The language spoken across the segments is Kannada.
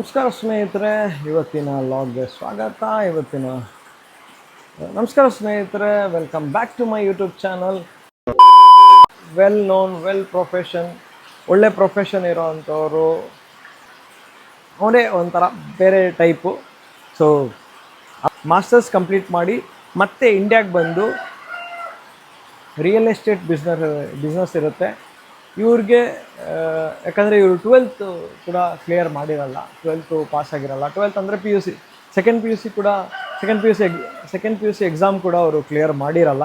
ನಮಸ್ಕಾರ ಸ್ನೇಹಿತರೆ, ಇವತ್ತಿನ ಲಾಗ್ಗೆ ಸ್ವಾಗತ. ನಮಸ್ಕಾರ ಸ್ನೇಹಿತರೆ, welcome back to my YouTube channel. Well known, well profession, ಒಳ್ಳೆ ಪ್ರೊಫೆಷನ್ ಇರೋವಂಥವ್ರು ಅವರೇ ಒಂಥರ ಬೇರೆ ಟೈಪು. ಸೊ ಮಾಸ್ಟರ್ಸ್ ಕಂಪ್ಲೀಟ್ ಮಾಡಿ ಮತ್ತೆ ಇಂಡಿಯಾಗೆ ಬಂದು ರಿಯಲ್ ಎಸ್ಟೇಟ್ ಬಿಸ್ನೆಸ್ ಇರುತ್ತೆ ಇವ್ರಿಗೆ. ಯಾಕಂದರೆ ಇವರು 12th ಕೂಡ ಕ್ಲಿಯರ್ ಮಾಡಿರಲ್ಲ, 12th ಪಾಸ್ ಆಗಿರಲ್ಲ. 12th ಅಂದರೆ P U C, second P U C exam ಕೂಡ ಅವರು ಕ್ಲಿಯರ್ ಮಾಡಿರಲ್ಲ.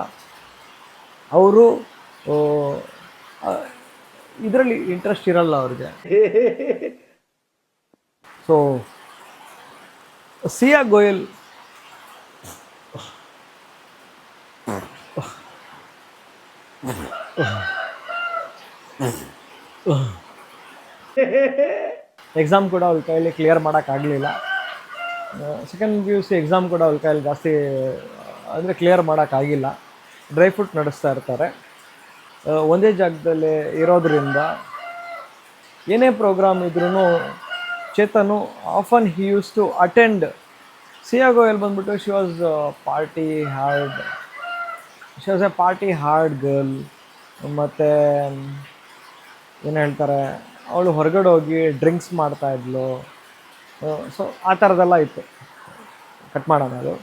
ಅವರು ಇದರಲ್ಲಿ ಇಂಟ್ರೆಸ್ಟ್ ಇರಲ್ಲ ಅವ್ರಿಗೆ. ಸೊ ಸಿಯಾ ಗೋಯಲ್ ಎಕ್ಸಾಮ್ ಕೂಡ ಅವ್ರ ಕೈಯಲ್ಲಿ ಕ್ಲಿಯರ್ ಮಾಡೋಕ್ಕಾಗಲಿಲ್ಲ. Second P U C exam ಕೂಡ ಅವ್ರ ಕೈಯಲ್ಲಿ ಜಾಸ್ತಿ ಅಂದರೆ ಕ್ಲಿಯರ್ ಮಾಡೋಕ್ಕಾಗಿಲ್ಲ. ಡ್ರೈ ಫ್ರೂಟ್ ನಡೆಸ್ತಾ ಇರ್ತಾರೆ. ಒಂದೇ ಜಾಗದಲ್ಲಿ ಇರೋದ್ರಿಂದ ಏನೇ ಪ್ರೋಗ್ರಾಮ್ ಇದ್ರೂ Chetan often he used to attend. Siya Goyal ಬಂದ್ಬಿಟ್ಟು she was a party hard girl. ಮತ್ತು ಏನು ಹೇಳ್ತಾರೆ, ಅವಳು ಹೊರಗಡೆ ಹೋಗಿ ಡ್ರಿಂಕ್ಸ್ ಮಾಡ್ತಾಯಿದ್ಲು. ಸೊ ಆ ಥರದ್ದೆಲ್ಲ ಇತ್ತು. ಕಟ್ ಮಾಡೋಣ. ಅದು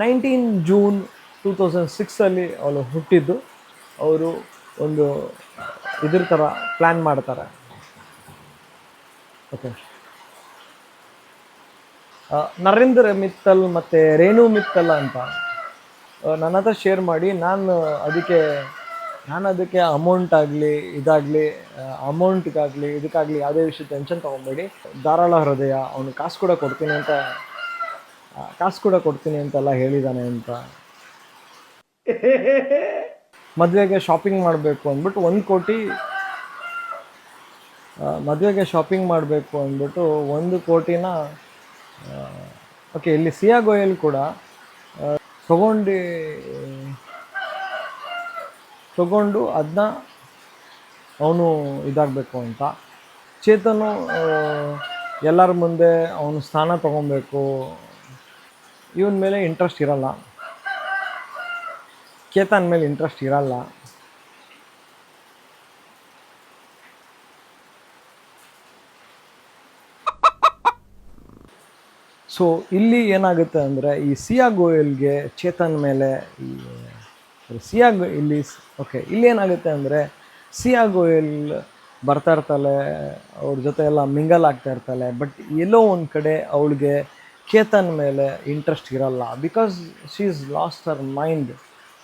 19 ಜೂನ್ 2006 ಅವಳು ಹುಟ್ಟಿದ್ದು. ಅವರು ಒಂದು ಇದ್ರ ಥರ ಪ್ಲ್ಯಾನ್ ಮಾಡ್ತಾರೆ. ಓಕೆ, ನರೇಂದ್ರ ಮಿತ್ತಲ್ ಮತ್ತು ರೇಣು ಮಿತ್ತಲ್ ಅಂತ ನನ್ನ ಹತ್ರ ಶೇರ್ ಮಾಡಿ, ನಾನು ಅದಕ್ಕೆ ಅಮೌಂಟ್ಗಾಗಲಿ ಇದಕ್ಕಾಗಲಿ ಯಾವುದೇ ವಿಷಯ ಟೆನ್ಷನ್ ತೊಗೊಬೇಡಿ, ಧಾರಾಳ ಹೃದಯ, ಅವನು ಕಾಸು ಕೂಡ ಕೊಡ್ತೀನಿ ಅಂತೆಲ್ಲ ಹೇಳಿದ್ದಾನೆ ಅಂತ. ಮದುವೆಗೆ ಶಾಪಿಂಗ್ ಮಾಡಬೇಕು ಅಂದ್ಬಿಟ್ಟು 1 ಕೋಟಿ ಓಕೆ, ಇಲ್ಲಿ ಸಿಯಾ ಗೋಯಲ್ ಕೂಡ ತಗೊಂಡು ಅದನ್ನ ಅವನು ಇದಾಗಬೇಕು ಅಂತ. ಚೇತನು ಎಲ್ಲರ ಮುಂದೆ ಅವನು ಸ್ಥಾನ ತೊಗೊಬೇಕು, ಇವನ ಮೇಲೆ ಇಂಟ್ರೆಸ್ಟ್ ಇರಲ್ಲ, ಚೇತನ್ ಮೇಲೆ ಇಂಟ್ರೆಸ್ಟ್ ಇರಲ್ಲ. ಸೊ ಇಲ್ಲಿ ಏನಾಗುತ್ತೆ ಅಂದರೆ, ಈ ಸಿಯಾ ಗೋಯಲ್ಗೆ ಚೇತನ್ ಮೇಲೆ ಇಲ್ಲಿ ಏನಾಗುತ್ತೆ ಅಂದರೆ, ಸಿಯಾ ಗೋಯಲ್ ಬರ್ತಾ ಇರ್ತಾಳೆ, ಅವ್ರ ಜೊತೆ ಎಲ್ಲ ಮಿಂಗಲ್ ಆಗ್ತಾ ಇರ್ತಾಳೆ. ಬಟ್ ಎಲ್ಲೋ ಒಂದು ಕಡೆ ಅವಳಿಗೆ ಚೇತನ್ ಮೇಲೆ ಇಂಟ್ರೆಸ್ಟ್ ಇರಲ್ಲ. Because she is lost her mind,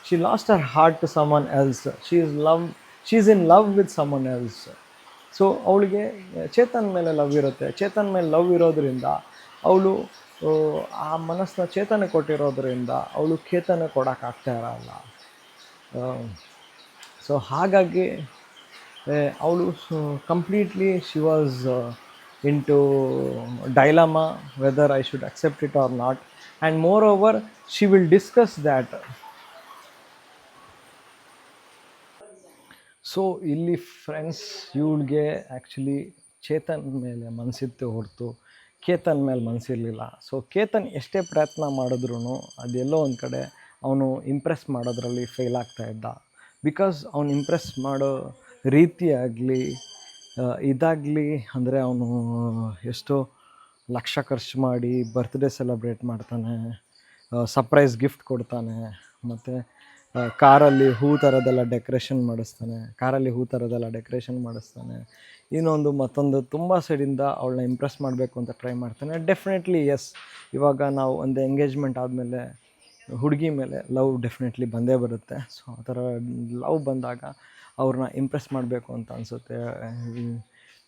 she lost her heart to someone else, she is in love with someone else. So ಅವಳಿಗೆ ಚೇತನ್ ಮೇಲೆ ಲವ್ ಇರುತ್ತೆ. ಚೇತನ್ ಮೇಲೆ ಲವ್ ಇರೋದ್ರಿಂದ ಅವಳು ಆ ಮನಸ್ಸನ್ನ ಚೇತನ ಕೊಟ್ಟಿರೋದ್ರಿಂದ ಅವಳು ಚೇತನ ಕೊಡೋಕ್ಕಾಗ್ತಾ ಇರಲ್ಲ. ಸೊ ಹಾಗಾಗಿ ಅವಳು completely she was into dilemma whether I should accept it or not. And moreover she will discuss that. So ಇಲ್ಲಿ ಫ್ರೆಂಡ್ಸ್, ಇವಳಿಗೆ ಆ್ಯಕ್ಚುಲಿ ಚೇತನ್ ಮೇಲೆ ಮನಸ್ಸಿತ್ತು ಹೊರತು ಕೇತನ್ ಮೇಲೆ ಮನಸ್ಸಿರಲಿಲ್ಲ. ಸೊ ಕೇತನ್ ಎಷ್ಟೇ ಪ್ರಯತ್ನ ಮಾಡಿದ್ರೂ ಅದೆಲ್ಲೋ ಒಂದು ಕಡೆ ಅವನು ಇಂಪ್ರೆಸ್ ಮಾಡೋದ್ರಲ್ಲಿ ಫೇಲ್ ಆಗ್ತಾಯಿದ್ದ. ಬಿಕಾಸ್ ಅವನು ಇಂಪ್ರೆಸ್ ಮಾಡೋ ರೀತಿಯಾಗಲಿ ಇದಾಗಲಿ ಅಂದರೆ, ಅವನು ಎಷ್ಟೋ ಲಕ್ಷ ಖರ್ಚು ಮಾಡಿ ಬರ್ತ್ಡೇ ಸೆಲೆಬ್ರೇಟ್ ಮಾಡ್ತಾನೆ, ಸರ್ಪ್ರೈಸ್ ಗಿಫ್ಟ್ ಕೊಡ್ತಾನೆ, ಮತ್ತು ಕಾರಲ್ಲಿ ಹೂ ಥರದ್ದೆಲ್ಲ ಡೆಕೋರೇಷನ್ ಮಾಡಿಸ್ತಾನೆ. ಇನ್ನೊಂದು ಮತ್ತೊಂದು ತುಂಬ ಸೈಡಿಂದ ಅವಳನ್ನ ಇಂಪ್ರೆಸ್ ಮಾಡಬೇಕು ಅಂತ ಟ್ರೈ ಮಾಡ್ತಾನೆ. ಡೆಫಿನೆಟ್ಲಿ ಎಸ್, ಇವಾಗ ನಾವು ಒಂದು ಎಂಗೇಜ್ಮೆಂಟ್ ಆದಮೇಲೆ ಹುಡುಗಿ ಮೇಲೆ ಲವ್ ಡೆಫಿನೆಟ್ಲಿ ಬಂದೇ ಬರುತ್ತೆ. ಸೊ ಆ ಥರ ಲವ್ ಬಂದಾಗ ಅವ್ರನ್ನ ಇಂಪ್ರೆಸ್ ಮಾಡಬೇಕು ಅಂತ ಅನಿಸುತ್ತೆ.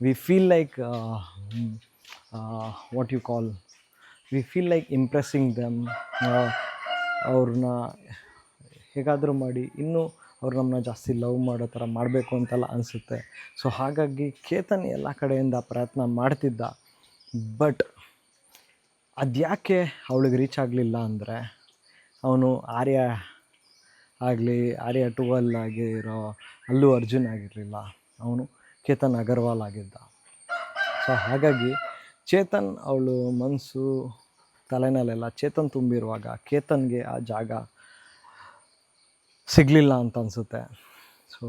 We feel like impressing them. ಅವ್ರನ್ನ ಹೇಗಾದರೂ ಮಾಡಿ ಇನ್ನೂ ಅವ್ರು ನಮ್ಮನ್ನ ಜಾಸ್ತಿ ಲವ್ ಮಾಡೋ ಥರ ಮಾಡಬೇಕು ಅಂತೆಲ್ಲ ಅನಿಸುತ್ತೆ. ಸೊ ಹಾಗಾಗಿ ಕೇತನ್ ಎಲ್ಲ ಕಡೆಯಿಂದ ಪ್ರಯತ್ನ ಮಾಡ್ತಿದ್ದ. ಬಟ್ ಅದ್ಯಾಕೆ ಅವಳಿಗೆ ರೀಚ್ ಆಗಲಿಲ್ಲ ಅಂದರೆ, ಅವನು ಆರ್ಯ 12 ಆಗಿರೋ ಅಲ್ಲು ಅರ್ಜುನ್ ಆಗಿರಲಿಲ್ಲ, ಅವನು ಕೇತನ್ ಅಗರ್ವಾಲ್ ಆಗಿದ್ದ. ಸೊ ಹಾಗಾಗಿ ಚೇತನ್ ಅವಳು ಮನಸ್ಸು ತಲೆನಲ್ಲೆಲ್ಲ ಚೇತನ್ ತುಂಬಿರುವಾಗ ಕೇತನ್ಗೆ ಆ ಜಾಗ ಸಿಗಲಿಲ್ಲ ಅಂತ ಅನಿಸುತ್ತೆ. ಸೊ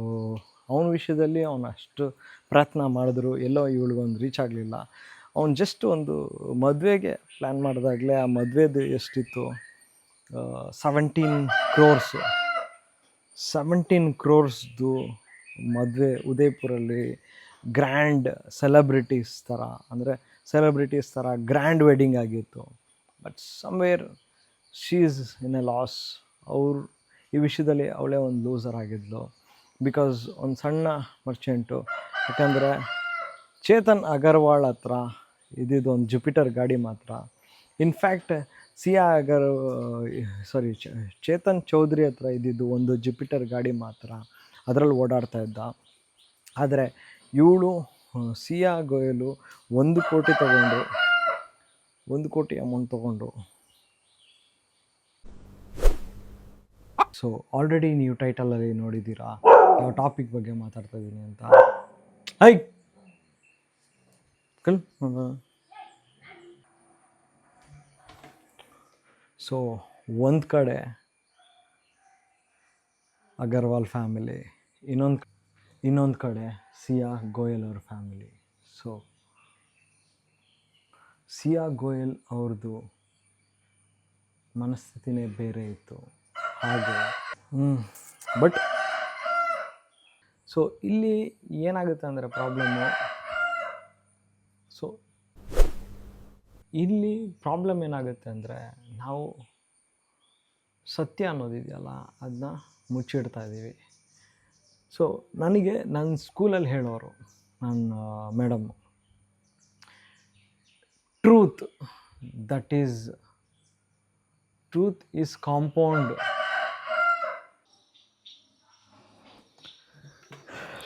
ಅವನ ವಿಷಯದಲ್ಲಿ ಅವನು ಅಷ್ಟು ಪ್ರಯತ್ನ ಮಾಡಿದ್ರು ಎಲ್ಲೋ ಇವಳಿಗೊಂದು ರೀಚ್ ಆಗಲಿಲ್ಲ. ಅವ್ನು ಜಸ್ಟ್ ಒಂದು ಮದುವೆಗೆ ಪ್ಲ್ಯಾನ್ ಮಾಡಿದಾಗಲೇ ಆ ಮದುವೆದು ಎಷ್ಟಿತ್ತು 17 ಕ್ರೋರ್ಸ್ದು ಮದುವೆ ಉದಯಪುರಲ್ಲಿ ಗ್ರ್ಯಾಂಡ್ ಸೆಲೆಬ್ರಿಟೀಸ್ ಥರ ಗ್ರ್ಯಾಂಡ್ ವೆಡ್ಡಿಂಗ್ ಆಗಿತ್ತು. But somewhere she is in a loss. ಅವ್ರು ಈ ವಿಷಯದಲ್ಲಿ ಅವಳೇ ಒಂದು ಲೂಸರ್ ಆಗಿದ್ಲು. ಬಿಕಾಸ್ ಒಂದು ಸಣ್ಣ ಮರ್ಚೆಂಟು, ಯಾಕಂದರೆ ಚೇತನ್ ಅಗರ್ವಾಲ್ ಹತ್ರ ಇದ್ದಿದ್ದು ಒಂದು ಜುಪಿಟರ್ ಗಾಡಿ ಮಾತ್ರ. ಇನ್ಫ್ಯಾಕ್ಟ್ ಚೇತನ್ ಚೌಧರಿ ಹತ್ರ ಇದ್ದಿದ್ದು ಒಂದು ಜುಪಿಟರ್ ಗಾಡಿ ಮಾತ್ರ, ಅದರಲ್ಲಿ ಓಡಾಡ್ತಾ ಇದ್ದ. ಆದರೆ ಇವಳು ಸಿಯಾ ಗೋಯಲು 1 ಕೋಟಿ ಅಮೌಂಟ್ ತೊಗೊಂಡು. ಸೊ ಆಲ್ರೆಡಿ ನೀವು ಟೈಟಲಲ್ಲಿ ನೋಡಿದ್ದೀರಾ ಯಾವ ಟಾಪಿಕ್ ಬಗ್ಗೆ ಮಾತಾಡ್ತಾ ಇದ್ದೀನಿ ಅಂತ. ಸೊ ಒಂದು ಕಡೆ ಅಗರ್ವಾಲ್ ಫ್ಯಾಮಿಲಿ, ಇನ್ನೊಂದು ಕಡೆ ಸಿಯಾ ಗೋಯಲ್ ಅವ್ರ ಫ್ಯಾಮಿಲಿ. ಸೊ ಸಿಯಾ ಗೋಯಲ್ ಅವ್ರದ್ದು ಮನಸ್ಥಿತಿನೇ ಬೇರೆ ಇತ್ತು. ಹಾಗೆ ಬಟ್ ಸೊ ಇಲ್ಲಿ ಏನಾಗುತ್ತೆ ಅಂದರೆ ಪ್ರಾಬ್ಲಮ್ ಏನಾಗುತ್ತೆ ಅಂದರೆ ನಾವು ಸತ್ಯ ಅನ್ನೋದಿದೆಯಲ್ಲ ಅದನ್ನ ಮುಚ್ಚಿಡ್ತಾ ಇದ್ದೀವಿ. ಸೊ ನನಗೆ ನನ್ನ ಸ್ಕೂಲಲ್ಲಿ ಹೇಳೋರು, ನನ್ನ madam, truth is compound.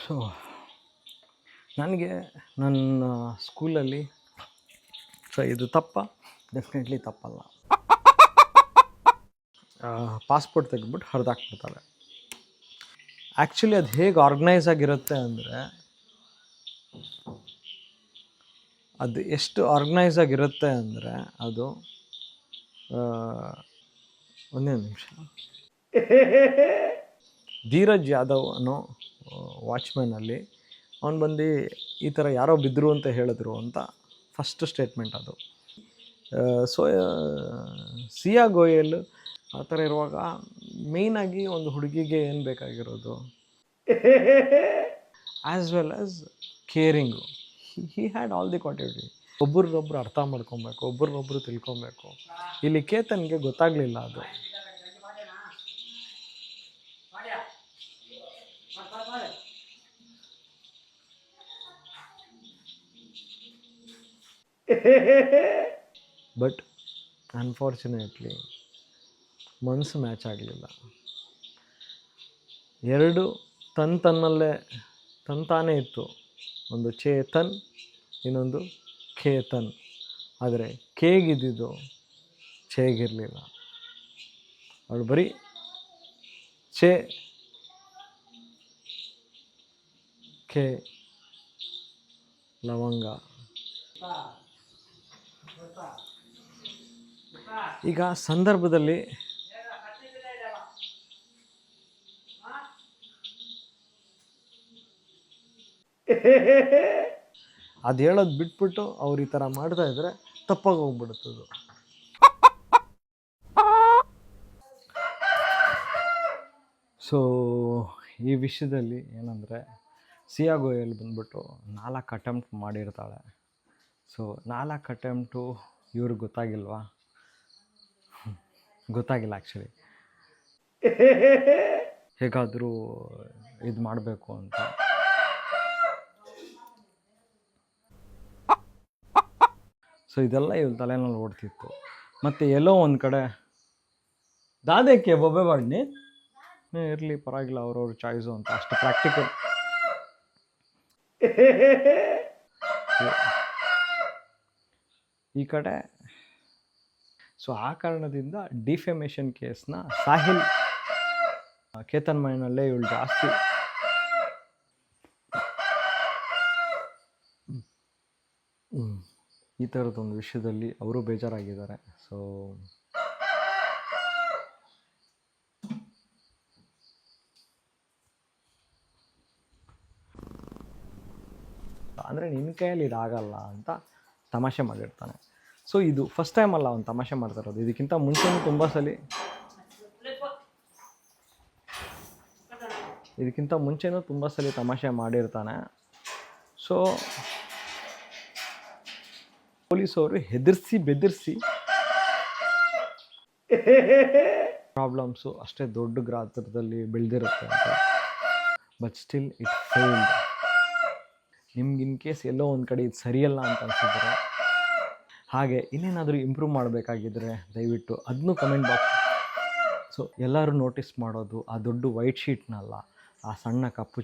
So ನನಗೆ ನನ್ನ ಸ್ಕೂಲಲ್ಲಿ, ಸೊ ಇದು ಡೆಫಿನೆಟ್ಲಿ ತಪ್ಪಲ್ಲ, ಪಾಸ್ಪೋರ್ಟ್ ತೆಗೆದ್ಬಿಟ್ಟು ಹರಿದಾಕ್ಬಿಡ್ತಾರೆ. ಆ್ಯಕ್ಚುಲಿ ಅದು ಹೇಗೆ ಆರ್ಗನೈಸ್ ಆಗಿರುತ್ತೆ ಅಂದರೆ, ಅದು ಎಷ್ಟು ಆರ್ಗನೈಸ್ ಆಗಿರುತ್ತೆ ಅಂದರೆ ಅದು ಒಂದೇ ನಿಮಿಷ. ಧೀರಜ್ ಯಾದವ್ ಅನ್ನೋ ವಾಚ್ಮ್ಯಾನಲ್ಲಿ ಅವನು ಬಂದು ಈ ಥರ ಯಾರೋ ಬಿದ್ದರು ಅಂತ ಹೇಳಿದ್ರು ಅಂತ ಫಸ್ಟ್ ಸ್ಟೇಟ್ಮೆಂಟ್ ಅದು. ಸೊ ಸಿಯಾ ಗೋಯಲ್ ಆ ಥರ ಇರುವಾಗ ಮೇಯ್ನಾಗಿ ಒಂದು ಹುಡುಗಿಗೆ ಏನು ಬೇಕಾಗಿರೋದು, as well as caring. He had all the quality. ಒಬ್ರನ್ನೊಬ್ರು ಅರ್ಥ ಮಾಡ್ಕೊಬೇಕು, ಒಬ್ರನ್ನೊಬ್ರು ತಿಳ್ಕೊಬೇಕು. ಇಲ್ಲಿ ಕೇತನ್ಗೆ ಗೊತ್ತಾಗಲಿಲ್ಲ ಅದು. ಬಟ್ ಅನ್ಫಾರ್ಚುನೇಟ್ಲಿ ಮನಸ್ಸು ಮ್ಯಾಚ್ ಆಗಲಿಲ್ಲ. ಎರಡು ತಂತಾನೇ ಇತ್ತು, ಒಂದು ಚೇತನ್, ಇನ್ನೊಂದು ಕೇತನ್. ಆದರೆ ಕೇಗಿದ್ದಿದ್ದು ಚೇಗಿರಲಿಲ್ಲ. ಅವಳು ಬರೀ ಕೆ ಲವಂಗ. ಈಗ ಸಂದರ್ಭದಲ್ಲಿ ಅದು ಹೇಳೋದು ಬಿಟ್ಬಿಟ್ಟು ಅವ್ರು ಈ ಥರ ಮಾಡ್ತಾ ಇದ್ರೆ ತಪ್ಪಾಗಿ ಹೋಗ್ಬಿಡುತ್ತದು. ಸೊ ಈ ವಿಷಯದಲ್ಲಿ ಏನಂದರೆ, ಸಿಯಾ ಗೋಯಲ್ ಬಂದ್ಬಿಟ್ಟು 4 ಅಟೆಂಪ್ಟ್ ಮಾಡಿರ್ತಾಳೆ. ಸೊ 4 ಅಟೆಂಪ್ಟು ಇವ್ರಿಗೆ ಗೊತ್ತಾಗಿಲ್ವಾ? ಗೊತ್ತಾಗಿಲ್ಲ ಆ್ಯಕ್ಚುಲಿ, ಹೇಗಾದರೂ ಇದು ಮಾಡಬೇಕು ಅಂತ. ಸೊ ಇದೆಲ್ಲ ಇವ್ರ ತಲೆನಲ್ಲಿ ಓಡ್ತಿತ್ತು. ಮತ್ತು ಎಲ್ಲೋ ಒಂದು ಕಡೆ ದಾದೇಕ್ಕೆ ಬೊಬ್ಬೆ ಬಾಡ್ನಿ ಇರಲಿ ಪರವಾಗಿಲ್ಲ, ಅವ್ರವ್ರ ಚಾಯ್ಸು ಅಂತ ಅಷ್ಟು ಪ್ರಾಕ್ಟಿಕಲ್. ಈ ಕಡೆ ಸೊ ಆ ಕಾರಣದಿಂದ ಡಿಫೆಮೇಷನ್ ಕೇಸ್ನ ಸಾಹಿಲ್ ಕೇತನ್ ಮೈನಲ್ಲೇ ಇವಳು ಜಾಸ್ತಿ ಈ ಥರದೊಂದು ವಿಷಯದಲ್ಲಿ ಅವರು ಬೇಜಾರಾಗಿದ್ದಾರೆ. ಸೊ ಅಂದರೆ ನಿನ್ನ ಕೈಯಲ್ಲಿ ಇದಾಗಲ್ಲ ಅಂತ ತಮಾಷೆ ಮಾಡಿರ್ತಾನೆ. ಸೊ ಇದು ಫಸ್ಟ್ ಟೈಮ್ ಅಲ್ಲ ಅವ್ನು ತಮಾಷೆ ಮಾಡ್ತಾ ಇರೋದು, ಇದಕ್ಕಿಂತ ಮುಂಚೆನೂ ತುಂಬ ಸಲ ತಮಾಷೆ ಮಾಡಿರ್ತಾನೆ. ಸೊ ಪೊಲೀಸವರು ಹೆದರ್ಸಿ ಬೆದರಿಸಿ ಪ್ರಾಬ್ಲಮ್ಸು ಅಷ್ಟೇ ದೊಡ್ಡ ಗಾತ್ರದಲ್ಲಿ ಬೆಳೆದಿರುತ್ತೆ ಅಂತ. But still it failed. ನಿಮ್ಗೆ ಇನ್ ಕೇಸ್ ಎಲ್ಲೋ ಒಂದು ಕಡೆ ಇದು ಸರಿಯಲ್ಲ ಅಂತ ಅನಿಸಿದ್ರೆ, ಹಾಗೆ ಇನ್ನೇನಾದರೂ ಇಂಪ್ರೂವ್ ಮಾಡಬೇಕಾಗಿದ್ದರೆ ದಯವಿಟ್ಟು ಅದನ್ನೂ ಕಮೆಂಟ್ ಬಾಕ್ಸ್. ಸೊ ಎಲ್ಲರೂ ನೋಟಿಸ್ ಮಾಡೋದು ಆ ದೊಡ್ಡ ವೈಟ್ ಶೀಟ್ನಲ್ಲ, ಆ ಸಣ್ಣ ಕಪ್ಪು